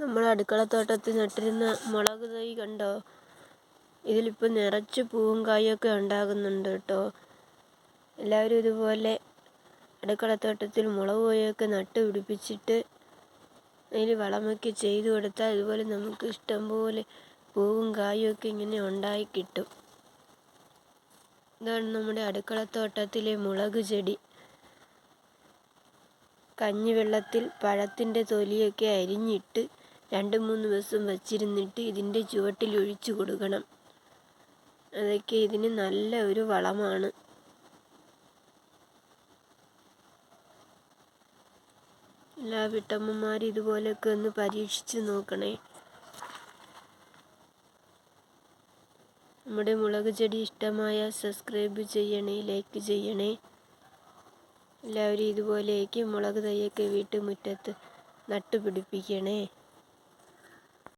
നമ്മൾ അടുക്കളത്തോട്ടത്തിൽ നട്ടിരുന്ന മുളക് തൈ കണ്ടോ? ഇതിലിപ്പോൾ നിറച്ച് പൂവും കായൊക്കെ ഉണ്ടാകുന്നുണ്ട് കേട്ടോ. എല്ലാവരും ഇതുപോലെ അടുക്കളത്തോട്ടത്തിൽ മുളക് തൈയൊക്കെ നട്ട് പിടിപ്പിച്ചിട്ട് അതിൽ വളമൊക്കെ ചെയ്തു കൊടുത്താൽ ഇതുപോലെ നമുക്ക് ഇഷ്ടംപോലെ പൂവും കായൊക്കെ ഇങ്ങനെ ഉണ്ടായി കിട്ടും. ഇതാണ് നമ്മുടെ അടുക്കളത്തോട്ടത്തിലെ മുളക് ചെടി. കഞ്ഞിവെള്ളത്തിൽ പഴത്തിൻ്റെ തൊലിയൊക്കെ അരിഞ്ഞിട്ട് 2-3 ദിവസം വച്ചിരുന്നിട്ട് ഇതിൻ്റെ ചുവട്ടിൽ ഒഴിച്ചു കൊടുക്കണം. അതൊക്കെ ഇതിന് നല്ല ഒരു വളമാണ്. എല്ലാ വീട്ടമ്മമാരും ഇതുപോലെയൊക്കെ ഒന്ന് പരീക്ഷിച്ച് നോക്കണേ. നമ്മുടെ മുളക് ചെടി ഇഷ്ടമായ സബ്സ്ക്രൈബ് ചെയ്യണേ, ലൈക്ക് ചെയ്യണേ. എല്ലാവരും ഇതുപോലെയൊക്കെ മുളക് തൈയൊക്കെ വീട്ടുമുറ്റത്ത് നട്ടുപിടിപ്പിക്കണേ.